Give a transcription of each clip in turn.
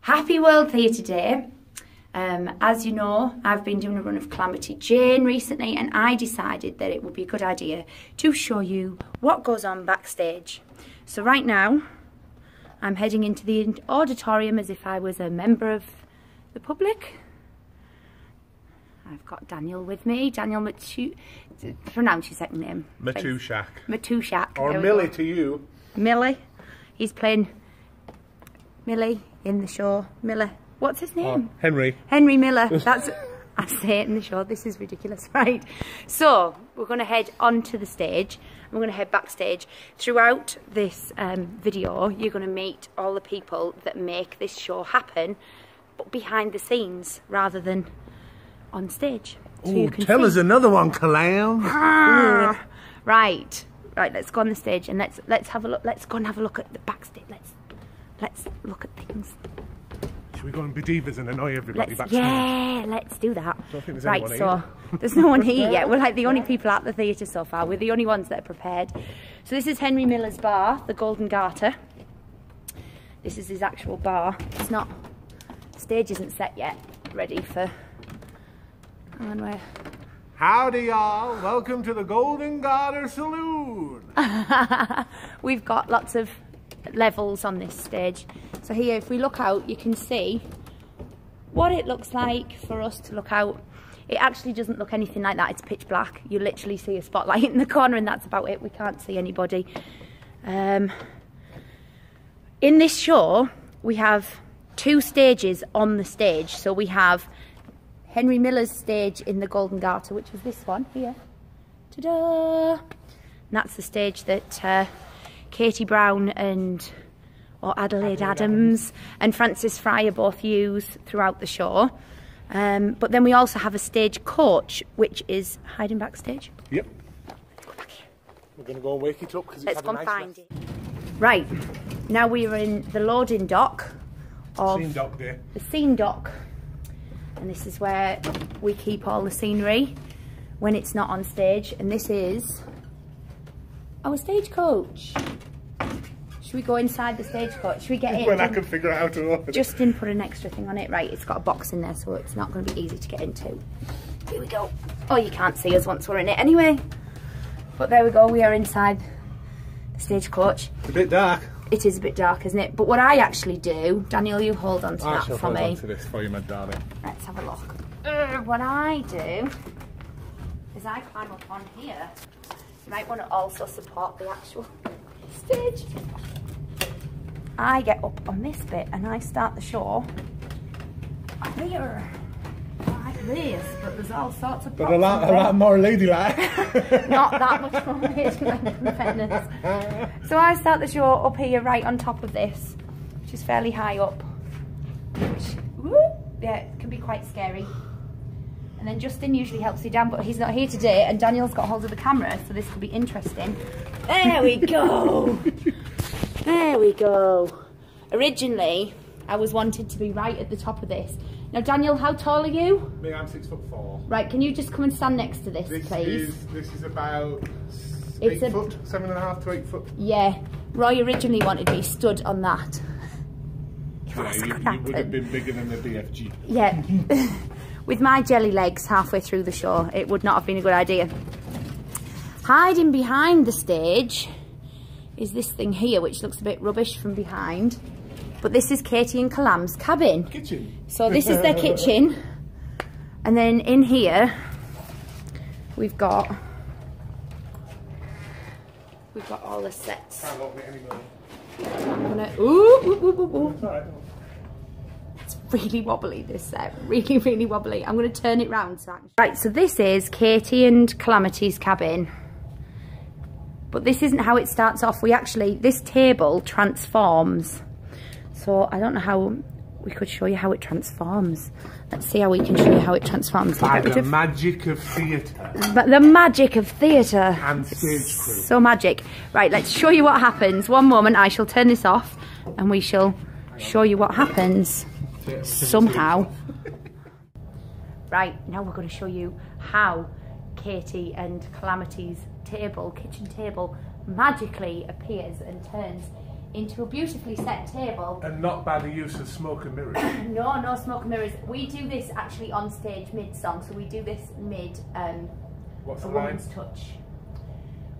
Happy World Theatre Day. As you know, I've been doing a run of Calamity Jane recently, and I decided that it would be a good idea to show you what goes on backstage. So right now, I'm heading into the auditorium as if I was a member of the public. I've got Daniel with me. Daniel pronounce your second name. Matushak. Matushak. Or Millie to you. Millie. He's playing Millie in the show. Millie. What's his name? Henry. Henry Miller. That's, I say it in the show. This is ridiculous, right? So we're going to head onto the stage. We're going to head backstage. Throughout this video, you're going to meet all the people that make this show happen, but behind the scenes rather than on stage. So Ooh, tell us another one, Calam. Right. Let's go on the stage and let's have a look. Let's go and have a look at the backstage. Let's look at things. Should we go and be divas and annoy everybody backstage? Yeah, let's do that. I don't think there's right, anyone so here. There's no one here yet. We're like the only people at the theatre so far. We're the only ones that are prepared. So this is Henry Miller's bar, the Golden Garter. This is his actual bar. It's not, the stage isn't set yet, ready for, Howdy y'all, welcome to the Golden Garter Saloon. We've got lots of levels on this stage. So here, if we look out, you can see what it looks like for us to look out. It actually doesn't look anything like that. It's pitch black. You literally see a spotlight in the corner and that's about it. We can't see anybody. In this show, we have two stages on the stage. So we have Henry Miller's stage in the Golden Garter, which is this one here. Ta-da! And that's the stage that Katie Brown or Adelaide Adams and Frances Fryer both use throughout the show. But then we also have a stage coach, which is hiding backstage. Yep. Let's go back here. We're going to go and wake it up because it's Let's go and find it. Right, now we are in the loading dock of Scene dock day. the scene dock. And this is where we keep all the scenery when it's not on stage. And this is our stagecoach. Should we go inside the stagecoach? Should we get in? When I can figure out how to open it. Justin put an extra thing on it. Right, it's got a box in there, so it's not going to be easy to get into. Here we go. Oh, you can't see us once we're in it anyway. But there we go, we are inside the stagecoach. It's a bit dark. It is a bit dark, isn't it? But what I actually do, Daniel, you hold on to that for me. I shall hold on to this for you, my darling. Let's have a look. What I do is I climb up on here. You might want to also support the actual stage. I get up on this bit and I start the show here, like this, but there's all sorts of props. But a lot more ladylike. Not that much more ladylike, in fairness. So I start the show up here, right on top of this, which is fairly high up. Which, yeah, it can be quite scary. And then Justin usually helps you down, but he's not here today, and Daniel's got hold of the camera, so this could be interesting. There we go. There we go. Originally, I was wanted to be right at the top of this. Now, Daniel, how tall are you? Me, I'm 6'4". Right, can you just come and stand next to this, please? This is about 8 foot, 7.5 to 8 foot. Yeah, Roy originally wanted me stood on that. Yeah, you would have been bigger than the BFG. Yeah. With my jelly legs halfway through the show, it would not have been a good idea. Hiding behind the stage is this thing here, which looks a bit rubbish from behind. But this is Katie and Calam's cabin. Kitchen. So this is their kitchen. And then in here, we've got all the sets. Can't open it anymore. I'm gonna, ooh. Sorry. It's really wobbly, this set, really, really wobbly. I'm gonna turn it round. Right, so this is Katie and Calamity's cabin. But this isn't how it starts off. This table transforms. So I don't know how we could show you how it transforms. Let's see how we can show you how it transforms. By the magic of theatre. But the magic of theatre. And stage crew. So magic. Right, let's show you what happens. One moment, I shall turn this off and we shall show you what happens. Somehow. Right, now we're going to show you how Katie and Calamity's kitchen table, magically appears and turns into a beautifully set table. And not by the use of smoke and mirrors. No, no smoke and mirrors. We do this actually on stage mid-song, so we do this mid What's A the Woman's line? Touch.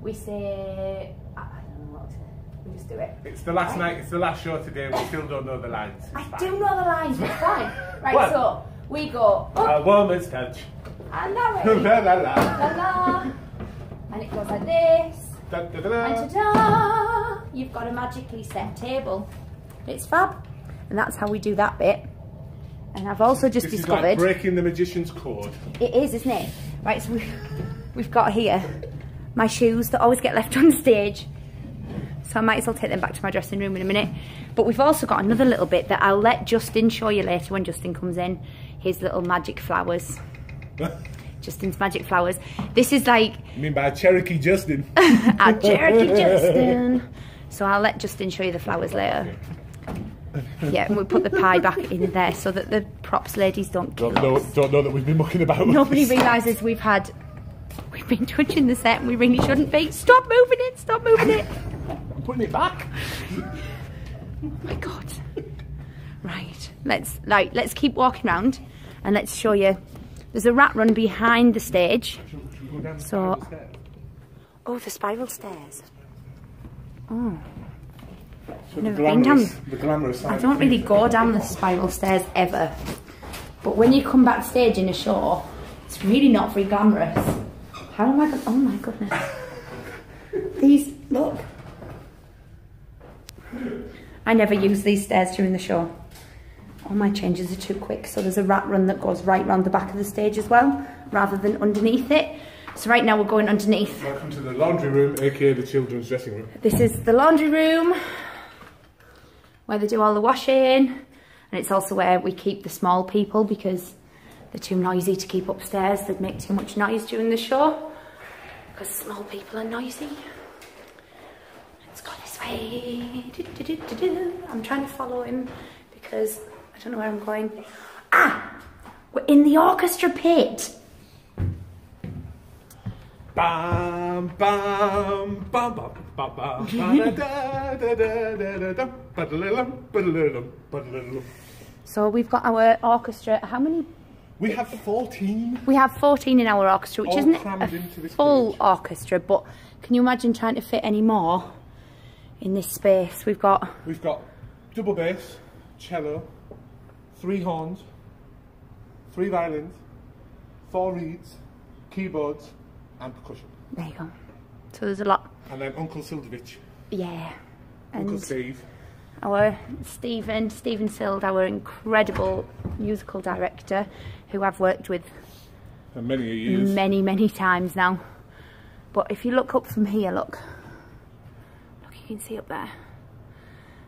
We say, I don't know what, we just do it. It's the last night, it's the last show today, we still don't know the lines. I do know the lines, it's fine. Right, What? so we go A up woman's touch. and that La way. la la. La la. And it goes like this. Da, da, da, da. And ta-da! You've got a magically set table. It's fab. And that's how we do that bit. And I've also just This discovered... is like breaking the magician's code. It is, isn't it? Right, so we've got here my shoes that always get left on stage. So I might as well take them back to my dressing room in a minute. But we've also got another little bit that I'll let Justin show you later when Justin comes in. His little magic flowers. Justin's magic flowers. This is like... You mean by Cherokee Justin? Our Cherokee Justin. So I'll let Justin show you the flowers later. Yeah, and we'll put the pie back in there so that the props ladies don't kill us. Don't know that we've been mucking about. Nobody realises we've been touching the set and we really shouldn't be. Stop moving it, stop moving it. I'm putting it back. Oh my God. Right, let's keep walking around and let's show you. There's a rat run behind the stage. Should we go down So, the stairs? oh, the spiral stairs. Oh. So Never been down. the glamorous side. I don't really go down the spiral stairs ever. But when you come backstage in a show, it's really not very glamorous. How am I going? Oh my goodness. These, look. I never use these stairs during the show. All my changes are too quick. So there's a rat run that goes right round the back of the stage as well, rather than underneath it. So right now we're going underneath. Welcome to the laundry room, aka the children's dressing room. This is the laundry room, where they do all the washing. And it's also where we keep the small people because they're too noisy to keep upstairs. They'd make too much noise during the show because small people are noisy. Let's go this way. I'm trying to follow him because I don't know where I'm going. Ah! We're in the orchestra pit. Bam, bam, bam, bam, bam, bam, da, da, da, da, da, da. So we've got our orchestra. How many? We have 14. We have 14 in our orchestra, which All isn't crammed into a this full stage. orchestra, but can you imagine trying to fit any more in this space? We've got double bass, cello, 3 horns, 3 violins, 4 reeds, keyboards, and percussion. there you go. So there's a lot. And then Uncle Sildovich, Yeah. Uncle And Steve. our Stephen Sild, our incredible musical director, who I've worked with And many years. many times now. But if you look up from here, look, you can see up there.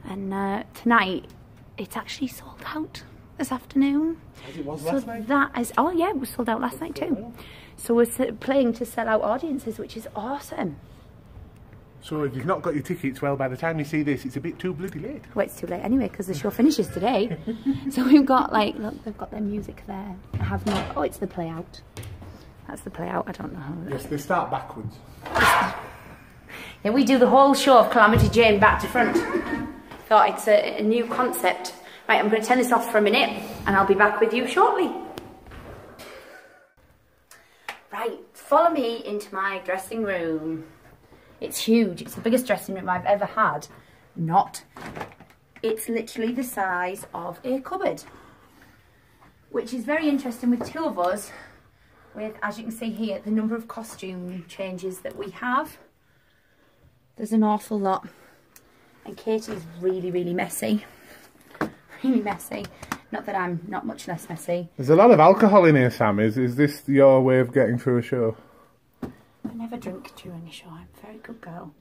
And tonight, it's actually sold out this afternoon. As it was So last night. that is, oh yeah, it was sold out last night too. So we're playing to sell out audiences, which is awesome. So if you've not got your tickets, well, by the time you see this, it's a bit too bloody late. Well, it's too late anyway because the show finishes today. So we've got like, look, they've got their music there. I have no, oh, it's the play out. That's the play out, I don't know how. Yes, they start backwards. Yeah, we do the whole show of Calamity Jane back to front. Thought it's a new concept. Right, I'm going to turn this off for a minute and I'll be back with you shortly. Right, follow me into my dressing room. It's huge. It's the biggest dressing room I've ever had. Not. It's literally the size of a cupboard. Which is very interesting with 2 of us. With, as you can see here, the number of costume changes that we have. There's an awful lot. And Katie's really messy. Really messy. Not that I'm not much less messy. There's a lot of alcohol in here, Sam. Is this your way of getting through a show? I never drink during the show. I'm a very good girl.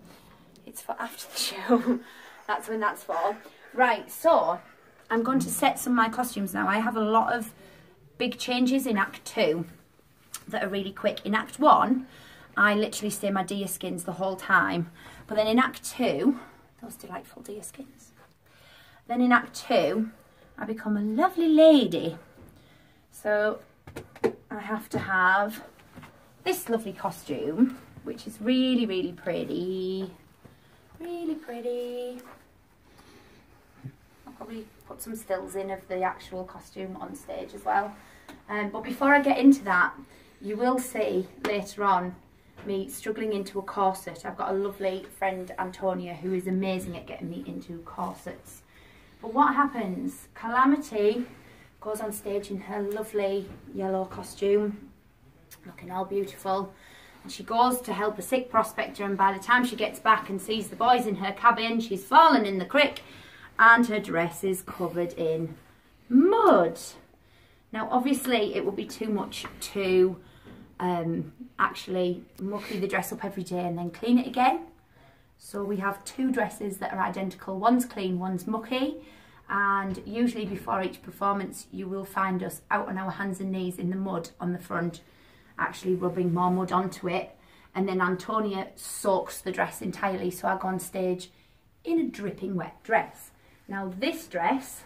It's for after the show. That's when that's for. Right, so I'm going to set some of my costumes now. I have a lot of big changes in Act 2 that are really quick. In Act 1, I literally stay my deer skins the whole time. But then in Act 2, those delightful deer skins. Then in Act 2, I become a lovely lady. So I have to have this lovely costume, which is really pretty. Really pretty. probably put some stills in of the actual costume on stage as well. But before I get into that, you will see later on me struggling into a corset. I've got a lovely friend, Antonia, who is amazing at getting me into corsets. But what happens, Calamity goes on stage in her lovely yellow costume, looking all beautiful, and she goes to help a sick prospector, and by the time she gets back and sees the boys in her cabin, she's fallen in the creek and her dress is covered in mud. Now obviously it would be too much to actually mucky the dress up every day and then clean it again. So we have two dresses that are identical. One's clean, one's mucky, and usually before each performance you will find us out on our hands and knees in the mud on the front, actually rubbing more mud onto it, and then Antonia soaks the dress entirely, so I go on stage in a dripping wet dress. Now this dress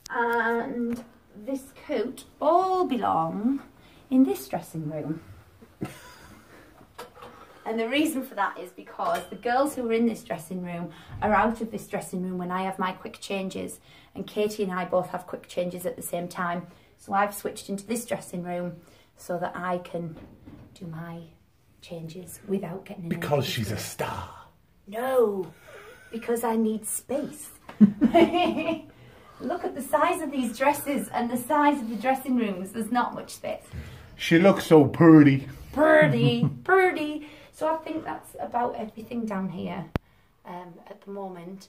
and this coat all belong in this dressing room. And the reason for that is because the girls who are in this dressing room are out of this dressing room when I have my quick changes, and Katie and I both have quick changes at the same time. So I've switched into this dressing room so that I can do my changes without getting in. Because she's a star. No, because I need space. Look at the size of these dresses and the size of the dressing rooms. There's not much space. She looks so pretty. Pretty, pretty. So I think that's about everything down here at the moment.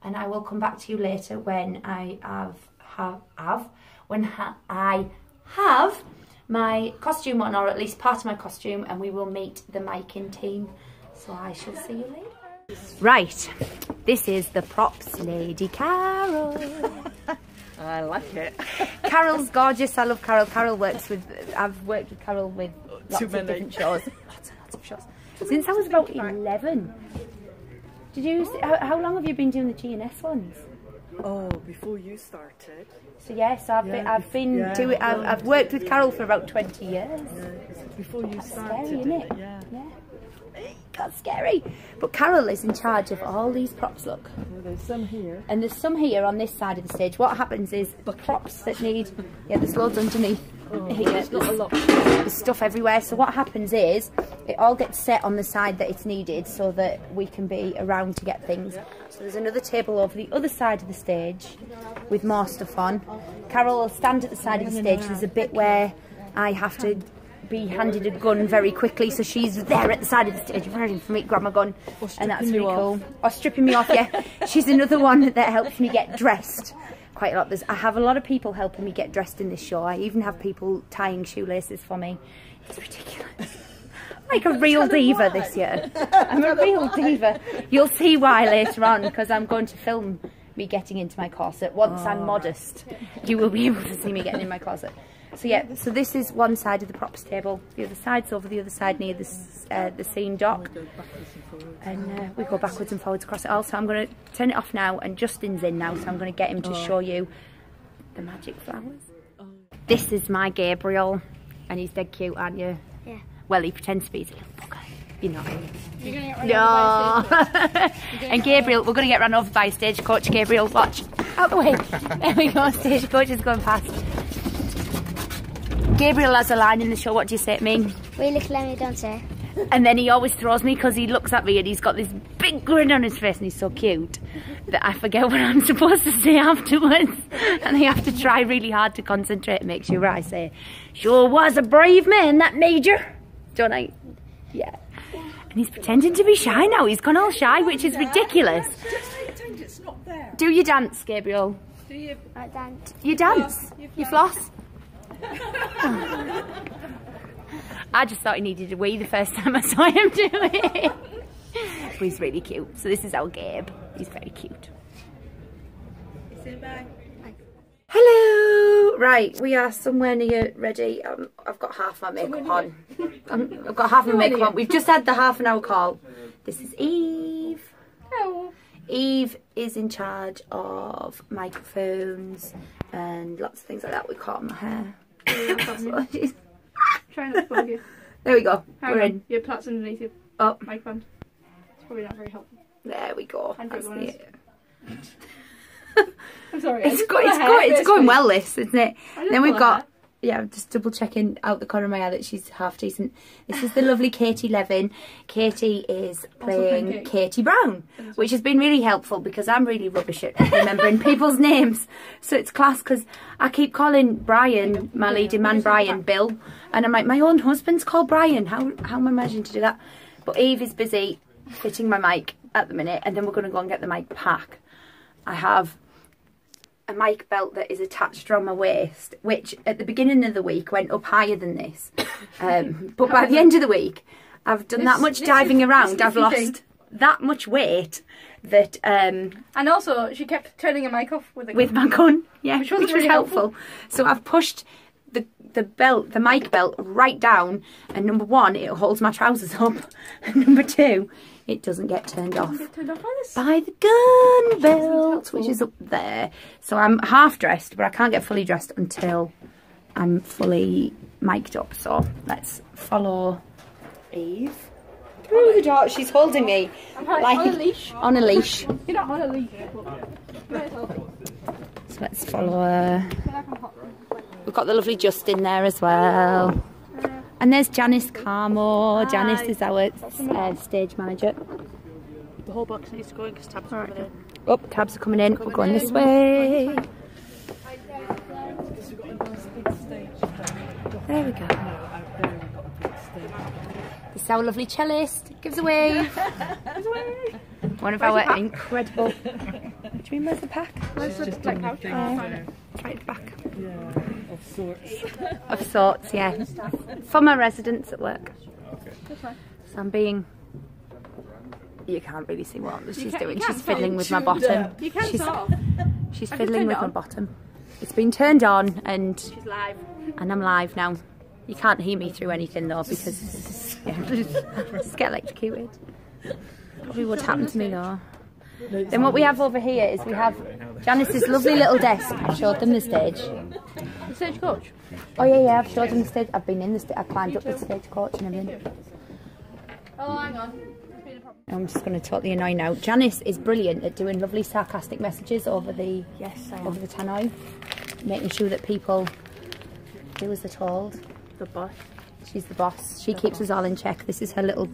And I will come back to you later when I have my costume on, or at least part of my costume, and we will meet the miking team. So I shall see you later. Right, this is the props lady, Carol. I like it. Carol's gorgeous. I love Carol. I've worked with Carol with lots of different shows. Lots of shows. Since I was about 11. Did you? How long have you been doing the G&S ones? Oh, before you started. So yes, I've worked with Carol for about 20 years. Yeah, before you started. Scary, isn't it? Yeah. That's scary. But Carol is in charge of all these props, look. Well, there's some here. And there's some here on this side of the stage. What happens is the props that need, there's loads underneath here. There's not a lot. There's stuff everywhere. So what happens is it all gets set on the side that it's needed so that we can be around to get things. So there's another table over the other side of the stage with more stuff on. Carol will stand at the side of the stage. There's a bit where I have to be handed a gun very quickly, so she's there at the side of the stage ready for me to grab my gun, and that's really cool. Or stripping me off, yeah. She's another one that helps me get dressed quite a lot. I have a lot of people helping me get dressed in this show. I even have people tying shoelaces for me. It's ridiculous. I'm like a real diva this year. I'm a real diva. You'll see why later on, because I'm going to film me getting into my corset. Once I'm modest, you will be able to see me getting in my corset. So yeah, so this is one side of the props table. The other side's over the other side near the scene dock. And we go backwards and forwards across it all. So I'm going to turn it off now, and Justin's in now, so I'm going to get him to show you the magic flowers. This is my Gabriel, and he's dead cute, aren't you? Yeah. Well, he pretends to be. He's a little bugger. You're not. You're gonna get run over by a stage. And Gabriel, we're going to get run over by a stagecoach. Gabriel, watch. Out the way. There we go, stagecoach is going past. Gabriel has a line in the show. What do you say to me? Will you let me dance here? And then he always throws me because he looks at me and he's got this big grin on his face and he's so cute that I forget what I'm supposed to say afterwards. And I have to try really hard to concentrate and make sure I say, "Sure was a brave man, that Major." Don't I? Yeah. And he's pretending to be shy now. He's gone all shy, which is ridiculous. Just pretend it's not there. Do you dance, Gabriel? Do you? I dance. You dance? You floss? I just thought he needed a wee the first time I saw him do it. But he's really cute. So this is our Gabe. He's very cute. Say bye. Hello! Right, we are somewhere near ready. I've got half my makeup on. I've got half my makeup on. We've just had the half an hour call. This is Eve. Hello. Eve is in charge of microphones and lots of things like that. We caught my hair. Try not to plug you. There we go. Hang We're on. in. Your plat's underneath your Oh. microphone. Probably not very helpful. There we go. That's the, I'm sorry. it's going well, this, isn't it? Then we've got, hair. yeah, I'm just double checking out the corner of my eye that she's half decent. This is the lovely Katie Levin. Katie is playing Katie Brown, which has been really helpful because I'm really rubbish at remembering people's names. So it's class because I keep calling Brian, my leading man Brian, Bill. And I'm like, my own husband's called Brian. How am I imagining to do that? But Eve is busy fitting my mic at the minute, and then we're going to go and get the mic pack. I have a mic belt that is attached around my waist, which at the beginning of the week went up higher than this. But by the end of the week, I've done that much diving around. I've lost that much weight that... and also, she kept turning a mic off with a gun. With my gun, yeah, which was really helpful. So I've pushed the mic belt right down, and number one, it holds my trousers up, and number two, it doesn't get turned off by the gun belt, which is up there. So I'm half dressed, but I can't get fully dressed until I'm fully mic'd up. So let's follow Eve through the door. She's holding me like on a leash. On a leash. You're not on a leash. So let's follow her. We've got the lovely Justin there as well. And there's Janice Carmo. Hi. Janice is our stage manager. The whole box needs to go in because tabs are coming in. Oh, tabs are coming in. We're going this way. There we go. This is our lovely cellist. Gives a wave. One of our incredible... Do you mean where's the pack? Where's the black pouch? Right at the back. Yeah, of sorts. Of sorts, yeah. For my residents at work. Okay. So I'm being... You can't really see what she's doing. She's fiddling with my bottom. You can't talk. She's fiddling with my bottom. It's been turned on and... She's live. And I'm live now. You can't hear me through anything though because... Yeah, just get electrocuted. Probably would happen to me though. Then what we have over here is we have Janice's lovely little desk. I showed them the stage. The stagecoach? Oh yeah, I've showed them the stage. I've been in the stage. I climbed up the stagecoach and everything. Oh, hang on. I'm just going to totally annoy now. Janice is brilliant at doing lovely sarcastic messages over the tannoy, making sure that people do as they're told. The boss. She's the boss. She keeps us all in check. This is her little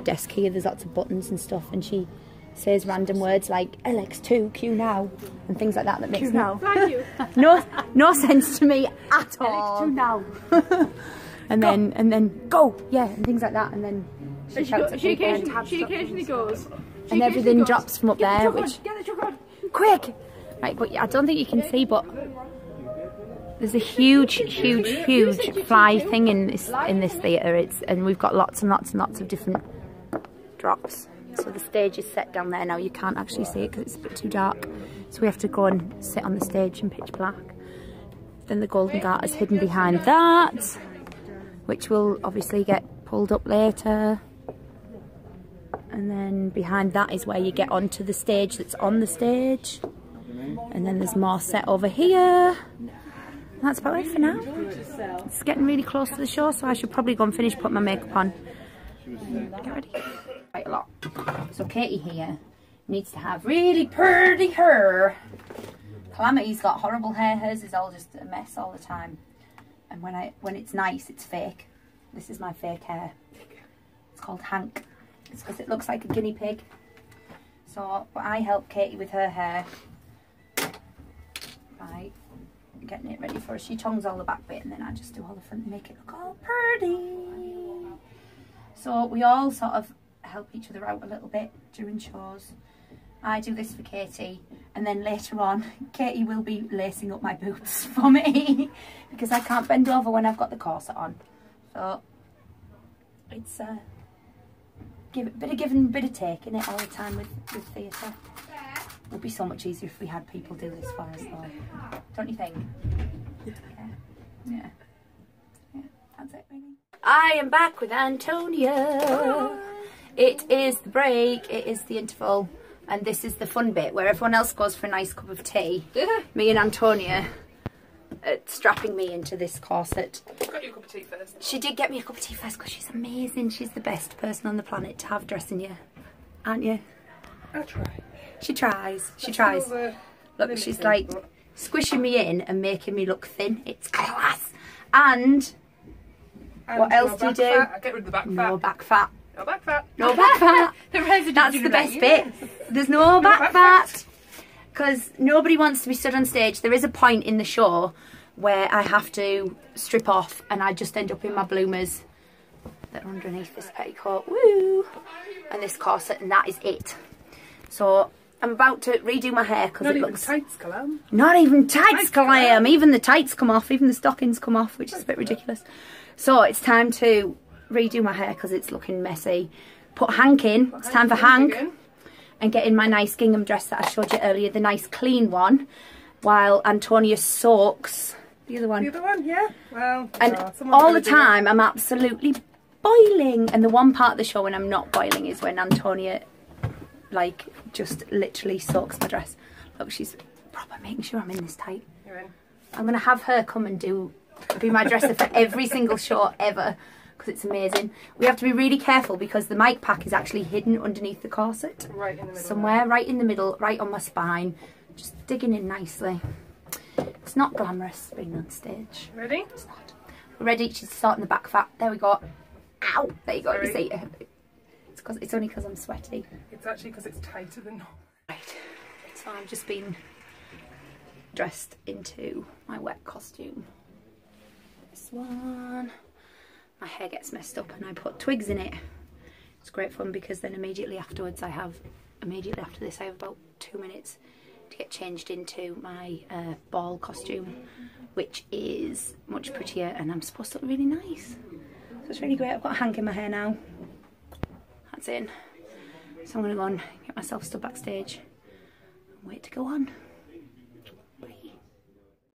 desk here. There's lots of buttons and stuff, and she says random words like LX2, Q now, and things like that that makes no sense to me at all. LX2 now. and then go, yeah, and things like that, and then she occasionally goes. And everything drops from up there, which quick, right? But I don't think you can see, but there's a huge fly thing in this theatre. And we've got lots and lots of different drops. So the stage is set down there now. You can't actually see it because it's a bit too dark. So we have to go and sit on the stage in pitch black. Then the Golden Garter's hidden behind that, which will obviously get pulled up later. And then behind that is where you get onto the stage that's on the stage. And then there's more set over here. And that's about it for now. It's getting really close to the show, so I should probably go and finish putting my makeup on. Get ready. Quite a lot. So Katie here needs to have really pretty hair. Calamity's got horrible hair. Hers is all just a mess all the time. And when it's nice, it's fake. This is my fake hair. It's called Hank. It's because it looks like a guinea pig. So I help Katie with her hair by getting it ready for her. She tongues all the back bit and then I just do all the front and make it look all pretty. So we all sort of help each other out a little bit during shows. I do this for Katie, and then later on Katie will be lacing up my boots for me because I can't bend over when I've got the corset on. So it's bit of giving, bit of taking it all the time with theatre. It would be so much easier if we had people do this for us though. Don't you think? Yeah, that's it really. I am back with Antonia. It is the break, it is the interval, and this is the fun bit where everyone else goes for a nice cup of tea. Me and Antonia strapping me into this corset. Got you a cup of tea first. She did get me a cup of tea first because she's amazing. She's the best person on the planet to have dressing you. aren't you? I try. She tries. She tries. Look, she's like squishing me in and making me look thin. It's class. And what else do you do? Get rid of the back fat. No back fat. No back fat. No back fat. The residue. That's the best bit. There's no back fat. Because nobody wants to be stood on stage. There is a point in the show where I have to strip off and I just end up in my bloomers that are underneath this petticoat. Woo! And this corset, and that is it. So I'm about to redo my hair because it looks... Not even tights, Calam. Not even tights, Calam. Even the tights come off, even the stockings come off, which is a bit ridiculous. So it's time to redo my hair because it's looking messy. Put Hank in. It's time for Hank. And get in my nice gingham dress that I showed you earlier, the nice clean one, while Antonia soaks the other one. The other one, yeah. Well, and all the time I'm absolutely boiling. And the one part of the show when I'm not boiling is when Antonia, like, just literally soaks my dress. Look, she's proper making sure I'm in this tight. You're in. I'm going to have her come and be my dresser for every single show ever. Because it's amazing. We have to be really careful because the mic pack is actually hidden underneath the corset. Right in the middle. Somewhere, right in the middle, right on my spine. Just digging in nicely. It's not glamorous being on stage. Ready? It's not. We're ready. She's starting the back fat. There we go. Ow! There you go. You see it. It's only because I'm sweaty. It's actually because it's tighter than normal. Right. So I've just been dressed into my wet costume. This one. My hair gets messed up and I put twigs in it. It's great fun because then immediately after this I have about 2 minutes to get changed into my ball costume, which is much prettier and I'm supposed to look really nice. So it's really great. I've got Hank in my hair now. That's in. So I'm going to go and get myself stood backstage and wait to go on.